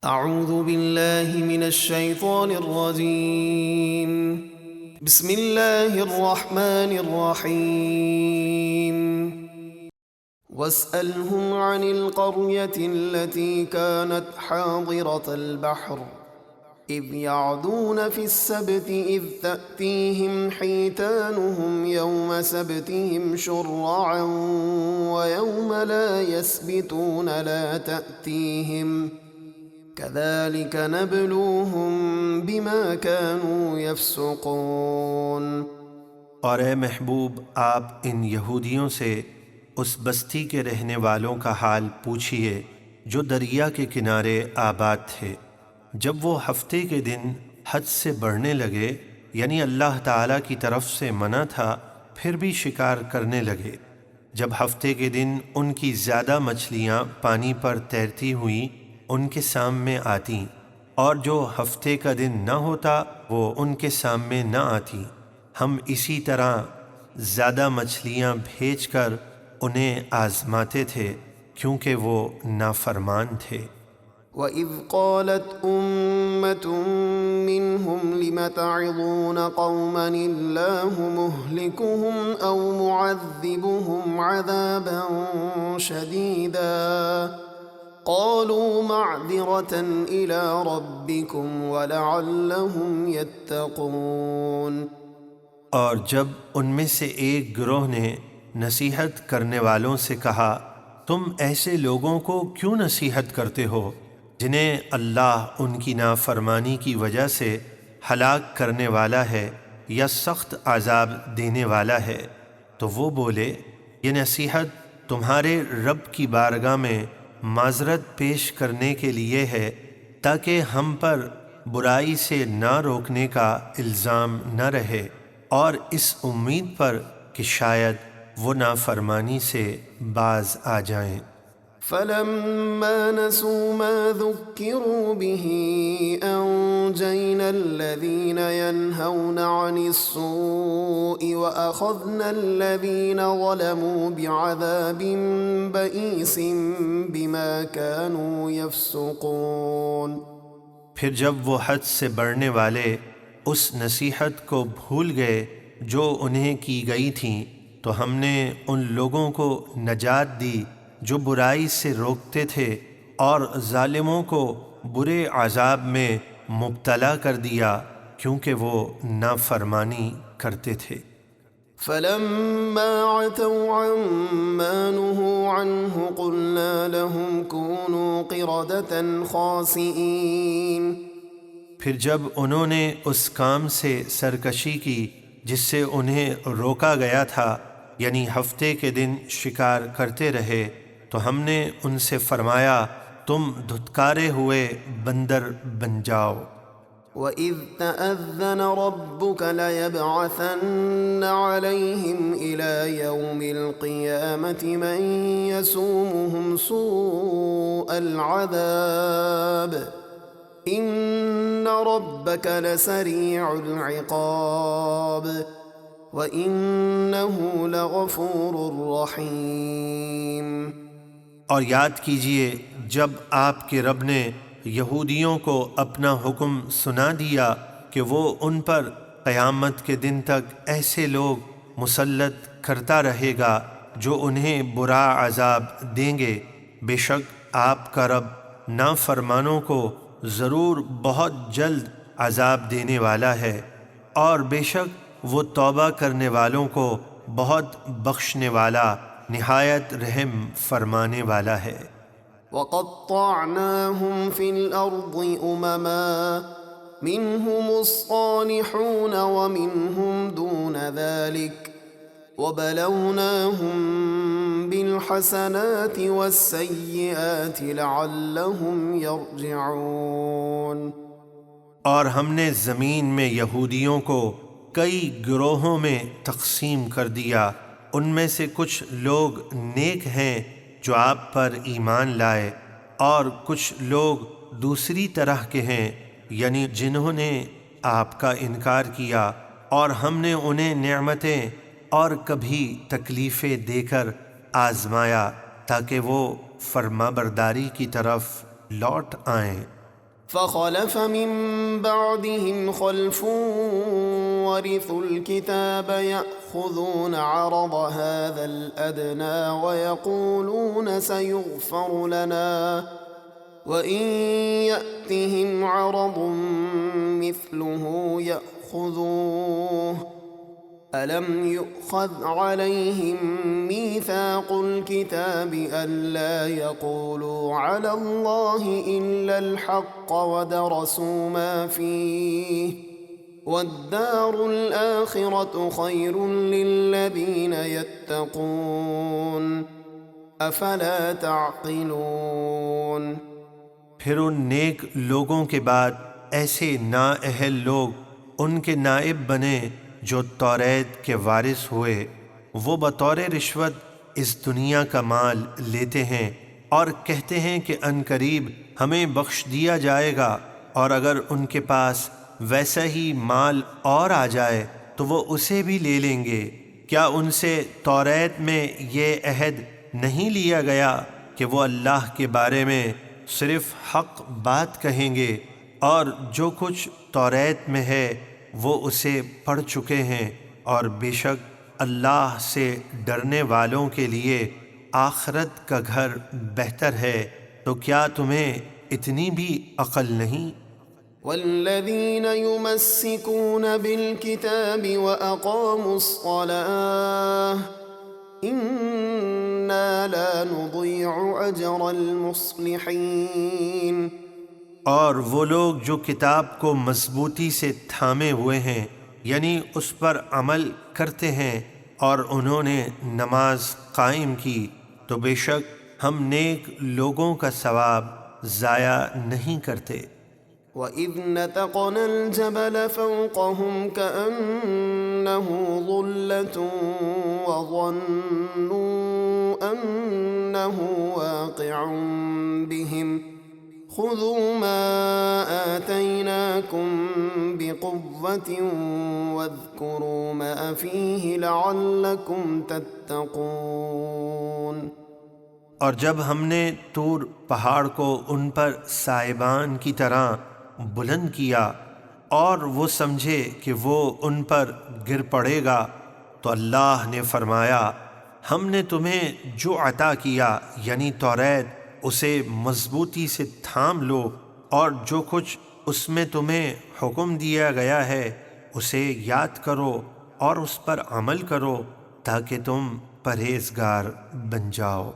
اعوذ باللہ من الشیطان الرجیم بسم اللہ الرحمن الرحیم واسألهم عن القرية التي كانت حاضرة البحر إذ يعدون في السبت إذ تأتيهم حيتانهم يوم سبتهم شرعا ويوم لا يسبتون لا تأتيهم كذلك نبلوهم بما كانوا يفسقون۔ اور اے محبوب، آپ ان یہودیوں سے اس بستی کے رہنے والوں کا حال پوچھئے جو دریا کے کنارے آباد تھے۔ جب وہ ہفتے کے دن حد سے بڑھنے لگے، یعنی اللہ تعالیٰ کی طرف سے منع تھا، پھر بھی شکار کرنے لگے۔ جب ہفتے کے دن ان کی زیادہ مچھلیاں پانی پر تیرتی ہوئیں ان کے سامنے آتیں، اور جو ہفتے کا دن نہ ہوتا وہ ان کے سامنے نہ آتی، ہم اسی طرح زیادہ مچھلیاں بھیج کر انہیں آزماتے تھے کیونکہ وہ نافرمان تھے۔ وَإِذْ قَالَتْ أُمَّةٌ مِّنْهُمْ لِمَ تَعِظُونَ قَوْمًا اللَّهُ مُهْلِكُهُمْ أَوْ مُعَذِّبُهُمْ عَذَابًا شَدِيدًا قَالُوا مَعْذِرَةً إِلَىٰ رَبِّكُمْ وَلَعَلَّهُمْ يَتَّقُونَ۔ اور جب ان میں سے ایک گروہ نے نصیحت کرنے والوں سے کہا، تم ایسے لوگوں کو کیوں نصیحت کرتے ہو جنہیں اللہ ان کی نافرمانی کی وجہ سے ہلاک کرنے والا ہے یا سخت عذاب دینے والا ہے؟ تو وہ بولے، یہ نصیحت تمہارے رب کی بارگاہ میں معذرت پیش کرنے کے لیے ہے تاکہ ہم پر برائی سے نہ روکنے کا الزام نہ رہے، اور اس امید پر کہ شاید وہ نافرمانی سے باز آ جائیں۔ فَلَمَّا نَسُوا مَا ذُكِّرُوا بِهِ أَنجَيْنَا الَّذِينَ يَنْهَوْنَ عَنِ السُّوءِ وَأَخَذْنَا الَّذِينَ ظَلَمُوا بِعَذَابٍ بَئِيسٍ بِمَا كَانُوا يَفْسُقُونَ۔ پھر جب وہ حد سے بڑھنے والے اس نصیحت کو بھول گئے جو انہیں کی گئی تھیں، تو ہم نے ان لوگوں کو نجات دی جو برائی سے روکتے تھے، اور ظالموں کو برے عذاب میں مبتلا کر دیا کیونکہ وہ نافرمانی کرتے تھے۔ فَلَمَّا عَتَوْا عَمَّا نُهُوا عَنْهُ قُلْنَا لَهُمْ كُونُوا قِرَدَةً خَاسِئِينَ۔ پھر جب انہوں نے اس کام سے سرکشی کی جس سے انہیں روکا گیا تھا، یعنی ہفتے کے دن شکار کرتے رہے، تو ہم نے ان سے فرمایا تم دھتکارے ہوئے بندر بن جاؤ۔ وَإِذْ تَأَذَّنَ رَبُّكَ لَيَبْعَثَنَّ عَلَيْهِمْ إِلَى يَوْمِ الْقِيَامَةِ مَن يَسُومُهُمْ سُوءَ الْعَذَابِ إِنَّ رَبَّكَ لَسَرِيعُ الْعِقَابِ وَإِنَّهُ لَغَفُورٌ رَّحِيمٌ۔ اور یاد کیجئے جب آپ کے رب نے یہودیوں کو اپنا حکم سنا دیا کہ وہ ان پر قیامت کے دن تک ایسے لوگ مسلط کرتا رہے گا جو انہیں برا عذاب دیں گے، بے شک آپ کا رب نافرمانوں کو ضرور بہت جلد عذاب دینے والا ہے، اور بے شک وہ توبہ کرنے والوں کو بہت بخشنے والا، نہایت رحم فرمانے والا ہے۔ وَقَطَّعْنَاهُمْ فِي الْأَرْضِ أُمَمًا مِّنْهُمُ الصَّالِحُونَ وَمِنْهُمْ دُونَ ذَلِكَ وَبَلَوْنَاهُمْ بِالْحَسَنَاتِ وَالسَّيِّئَاتِ لَعَلَّهُمْ يَرْجِعُونَ۔ اور ہم نے زمین میں یہودیوں کو کئی گروہوں میں تقسیم کر دیا، ان میں سے کچھ لوگ نیک ہیں جو آپ پر ایمان لائے، اور کچھ لوگ دوسری طرح کے ہیں یعنی جنہوں نے آپ کا انکار کیا، اور ہم نے انہیں نعمتیں اور کبھی تکلیفیں دے کر آزمایا تاکہ وہ فرما برداری کی طرف لوٹ آئیں۔ فخلف من بعدهم خلف ورثوا الكتاب يأخذون عرض هذا الأدنى ويقولون سيغفر لنا وإن يأتهم عرض مثله يأخذوه ألم يؤخذ عليهم ميثاق الكتاب ألا يقولوا على الله إلا الحق ودرسوا ما فيه والدار الآخرة خير للذين يتقون أفلا تعقلون۔ پھر ان نیک لوگوں کے بعد ایسے نااہل لوگ ان کے نائب بنے جو توریت کے وارث ہوئے، وہ بطور رشوت اس دنیا کا مال لیتے ہیں اور کہتے ہیں کہ عنقریب ہمیں بخش دیا جائے گا، اور اگر ان کے پاس ویسا ہی مال اور آ جائے تو وہ اسے بھی لے لیں گے۔ کیا ان سے توریت میں یہ عہد نہیں لیا گیا کہ وہ اللہ کے بارے میں صرف حق بات کہیں گے، اور جو کچھ توریت میں ہے وہ اسے پڑھ چکے ہیں، اور بے شک اللہ سے ڈرنے والوں کے لیے آخرت کا گھر بہتر ہے۔ تو کیا تمہیں اتنی بھی عقل نہیں؟ والذین یمسکون بالکتاب واقاموا الصلاة انا لا نضيع اجر المصلحین۔ اور وہ لوگ جو کتاب کو مضبوطی سے تھامے ہوئے ہیں، یعنی اس پر عمل کرتے ہیں اور انہوں نے نماز قائم کی، تو بے شک ہم نیک لوگوں کا ثواب ضائع نہیں کرتے۔ وَإِذْ نَتَقْنَا الْجَبَلَ فَوْقَهُمْ كَأَنَّهُ ظُلَّةٌ وَظَنُّوا أَنَّهُ وَاقِعٌ بِهِمْ خُذُوا مَا آتَيْنَاكُمْ بِقُوَّةٍ وَاذْكُرُوا مَا فِيهِ لَعَلَّكُمْ تَتَّقُونَ۔ اور جب ہم نے طور پہاڑ کو ان پر سائبان کی طرح بلند کیا اور وہ سمجھے کہ وہ ان پر گر پڑے گا، تو اللہ نے فرمایا ہم نے تمہیں جو عطا کیا یعنی توریت اسے مضبوطی سے تھام لو، اور جو کچھ اس میں تمہیں حکم دیا گیا ہے اسے یاد کرو اور اس پر عمل کرو تاکہ تم پرہیزگار بن جاؤ۔